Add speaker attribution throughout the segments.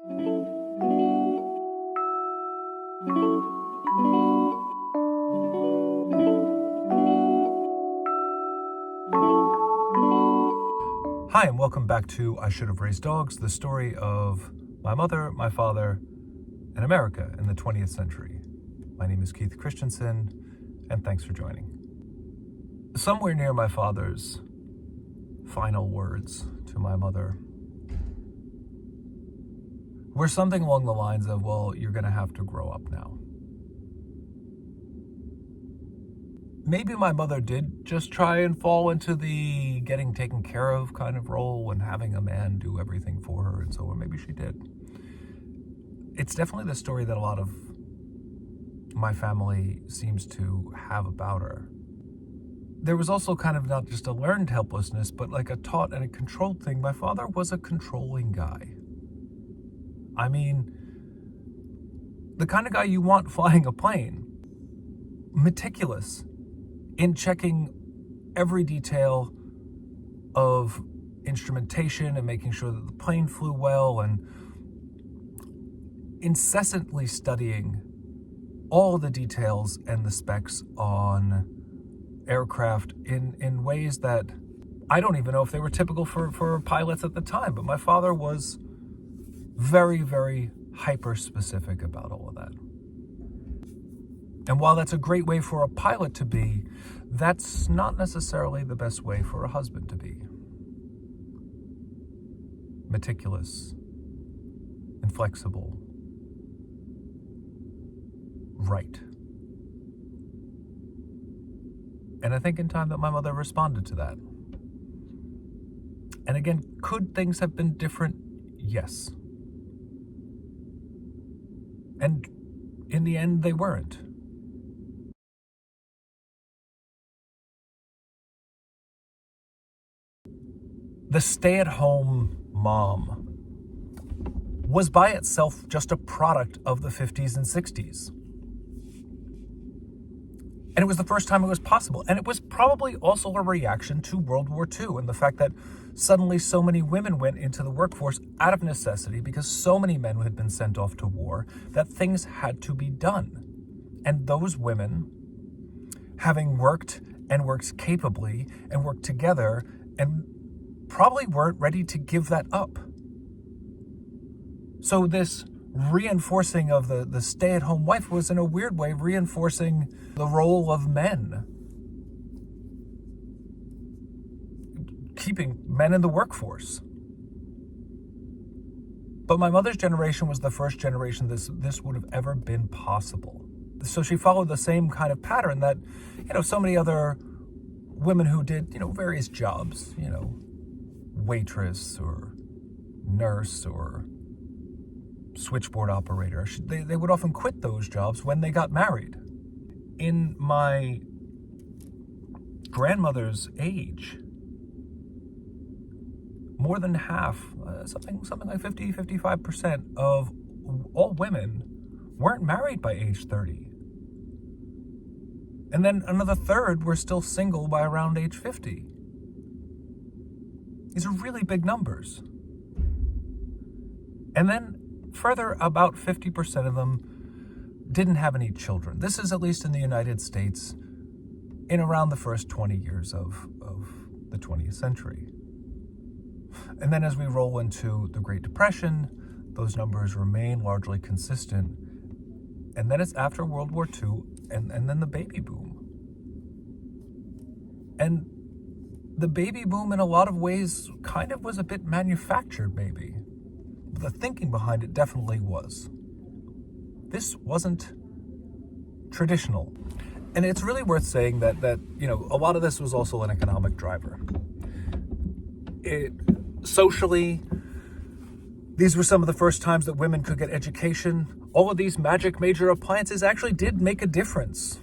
Speaker 1: Hi, and welcome back to I Should Have Raised Dogs, the story of my mother, my father, and America in the 20th century. My name is Keith Christensen, and thanks for joining. Somewhere near my father's final words to my mother were something along the lines of, well, you're going to have to grow up now. Maybe my mother did just try and fall into the getting taken care of kind of role and having a man do everything for her and so on. Maybe she did. It's definitely the story that a lot of my family seems to have about her. There was also kind of not just a learned helplessness, but like a taught and a controlled thing. My father was a controlling guy. I mean, the kind of guy you want flying a plane. Meticulous in checking every detail of instrumentation and making sure that the plane flew well, and incessantly studying all the details and the specs on aircraft in ways that I don't even know if they were typical for pilots at the time. But my father was very, very hyper-specific about all of that. And while that's a great way for a pilot to be, that's not necessarily the best way for a husband to be. Meticulous, inflexible, right. And I think in time that my mother responded to that. And again, could things have been different? Yes. And in the end, they weren't. The stay-at-home mom was by itself just a product of the 50s and 60s. And it was the first time it was possible. And it was probably also a reaction to World War II and the fact that suddenly so many women went into the workforce out of necessity because so many men had been sent off to war that things had to be done. And those women, having worked and worked capably and worked together, and probably weren't ready to give that up. So this reinforcing of the stay-at-home wife was in a weird way reinforcing the role of men, keeping men in the workforce. But my mother's generation was the first generation this would have ever been possible. So she followed the same kind of pattern that, so many other women who did, various jobs, waitress or nurse or switchboard operator. They would often quit those jobs when they got married. In my grandmother's age, more than half, something like 55% of all women weren't married by age 30. And then another third were still single by around age 50. These are really big numbers. And then further, about 50% of them didn't have any children. This is, at least in the United States, in around the first 20 years of the 20th century. And then as we roll into the Great Depression, those numbers remain largely consistent. And then it's after World War II, and then the baby boom. And the baby boom in a lot of ways kind of was a bit manufactured, maybe. But the thinking behind it definitely was. This wasn't traditional. And it's really worth saying that a lot of this was also an economic driver. Socially, these were some of the first times that women could get education. All of these magic major appliances actually did make a difference.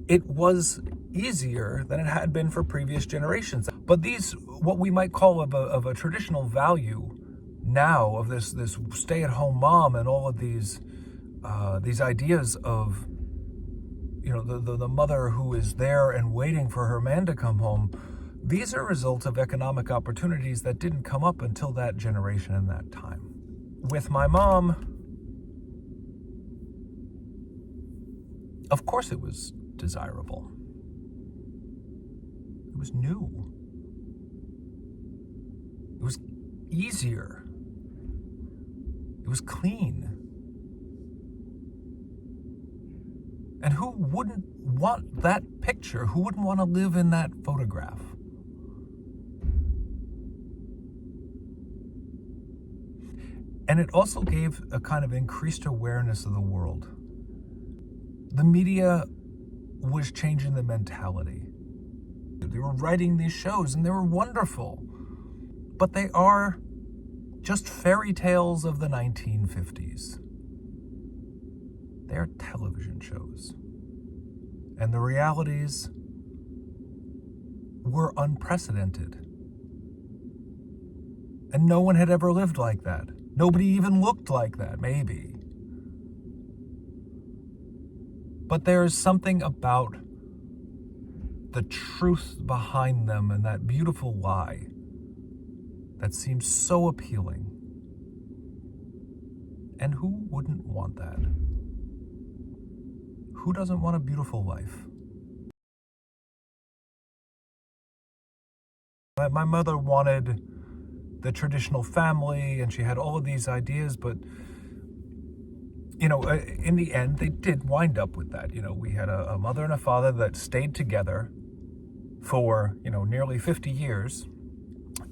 Speaker 1: It was easier than it had been for previous generations. But these, what we might call of a traditional value now, of this stay-at-home mom and all of these ideas of, the mother who is there and waiting for her man to come home, these are a result of economic opportunities that didn't come up until that generation and that time. with my mom, of course it was desirable. It was new. It was easier. It was clean. And who wouldn't want that picture? Who wouldn't want to live in that photograph? And it also gave a kind of increased awareness of the world. The media was changing the mentality. They were writing these shows and they were wonderful, but they are just fairy tales of the 1950s. They are television shows. And the realities were unprecedented. And no one had ever lived like that. Nobody even looked like that, maybe. But there's something about the truth behind them and that beautiful lie that seems so appealing. And who wouldn't want that? Who doesn't want a beautiful life? My mother wanted the traditional family, and she had all of these ideas, but in the end, they did wind up with that. We had a mother and a father that stayed together for, nearly 50 years.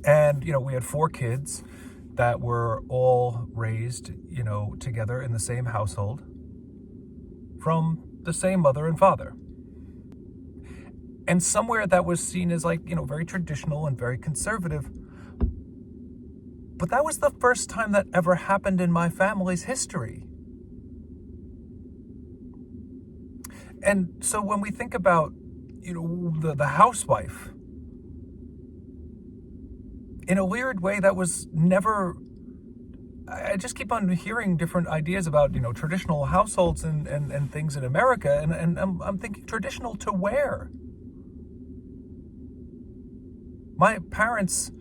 Speaker 1: And, we had 4 kids that were all raised, together in the same household from the same mother and father. And somewhere that was seen as very traditional and very conservative. But that was the first time that ever happened in my family's history. And so when we think about, the housewife, in a weird way, that was never. I just keep on hearing different ideas about, traditional households and things in America, and I'm thinking, traditional to where? My parents,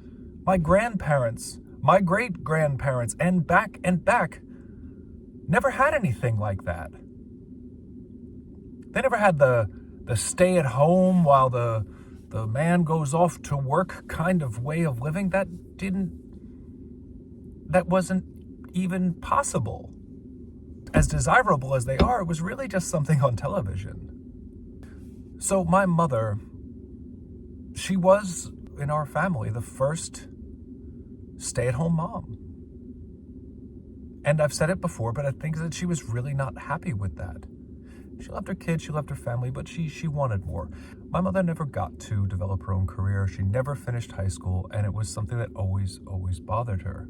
Speaker 1: my grandparents, my great-grandparents, and back, never had anything like that. They never had the stay at home while the man goes off to work kind of way of living. That wasn't even possible. As desirable as they are, it was really just something on television. So my mother, she was, in our family, the first stay-at-home mom. And I've said it before, but I think that she was really not happy with that. She loved her kids, she loved her family, but she wanted more. My mother never got to develop her own career. She never finished high school, and it was something that always bothered her.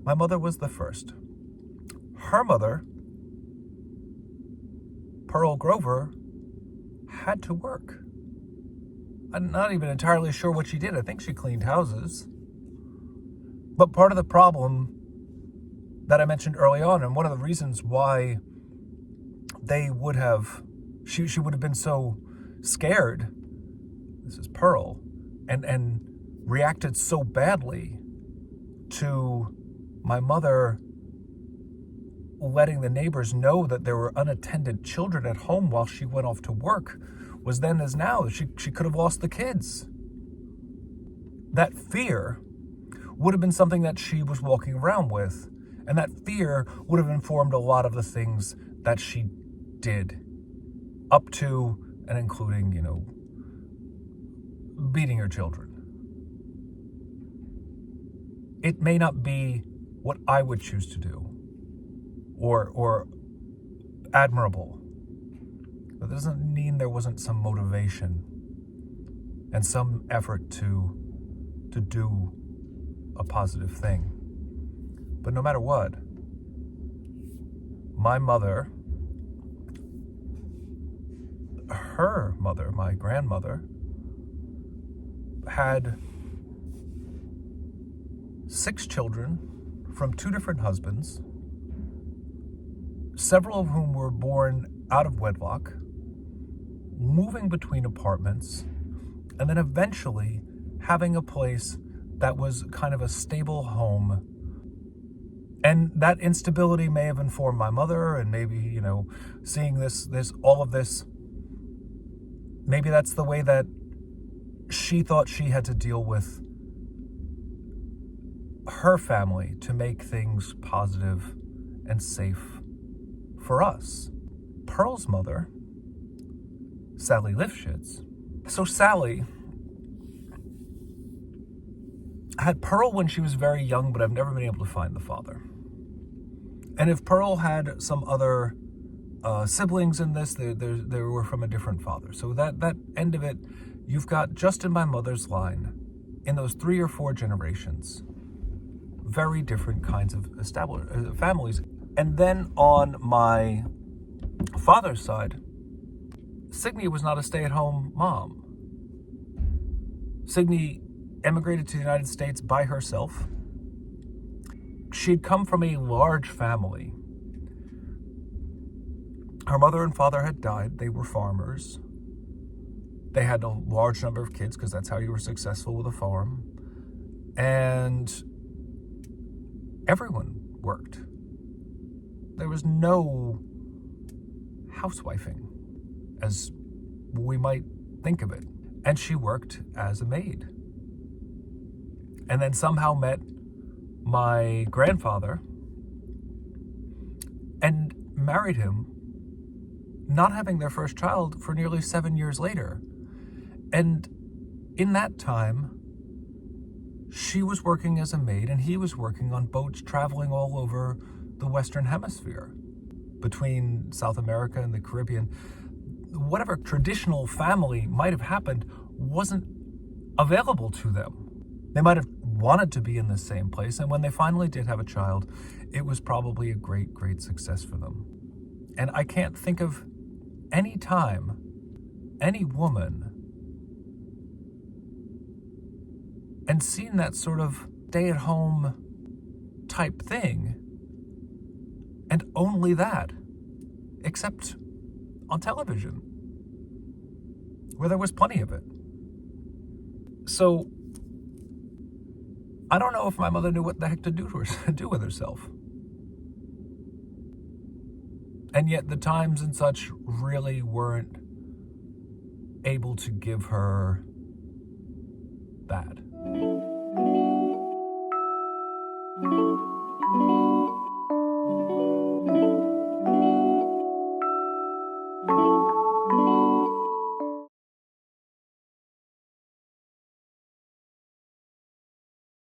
Speaker 1: My mother was the first. Her mother, Pearl Grover, had to work. I'm not even entirely sure what she did. I think she cleaned houses. But part of the problem that I mentioned early on, and one of the reasons why she would have been so scared, this is Pearl, and reacted so badly to my mother letting the neighbors know that there were unattended children at home while she went off to work, was then as now. She could have lost the kids. That fear would have been something that she was walking around with, and that fear would have informed a lot of the things that she did, up to and including, beating her children. It may not be what I would choose to do, or admirable, but that doesn't mean there wasn't some motivation and some effort to do a positive thing. But no matter what, my mother, her mother, my grandmother, had 6 children from 2 different husbands, several of whom were born out of wedlock, moving between apartments, and then eventually having a place that was kind of a stable home. And that instability may have informed my mother, and maybe, seeing all of this, maybe that's the way that she thought she had to deal with her family to make things positive and safe for us. Pearl's mother, Sally Lifshitz. So Sally had Pearl when she was very young, but I've never been able to find the father. And if Pearl had some other siblings in this, they were from a different father. So that end of it, you've got just in my mother's line, in those 3 or 4 generations, very different kinds of established families. And then on my father's side, Signe was not a stay-at-home mom. Signe emigrated to the United States by herself. She'd come from a large family. Her mother and father had died. They were farmers. They had a large number of kids because that's how you were successful with a farm. And everyone worked. There was no housewifing, as we might think of it. And she worked as a maid. And then somehow met my grandfather and married him, not having their first child for nearly 7 years later. And in that time, she was working as a maid and he was working on boats traveling all over the Western Hemisphere, between South America and the Caribbean. Whatever traditional family might have happened wasn't available to them. They might have wanted to be in the same place, and when they finally did have a child, it was probably a great, great success for them. And I can't think of any time, any woman, and seen that sort of stay-at-home type thing, and only that, except on television, where there was plenty of it. So I don't know if my mother knew what the heck to do with herself. And yet the times and such really weren't able to give her that.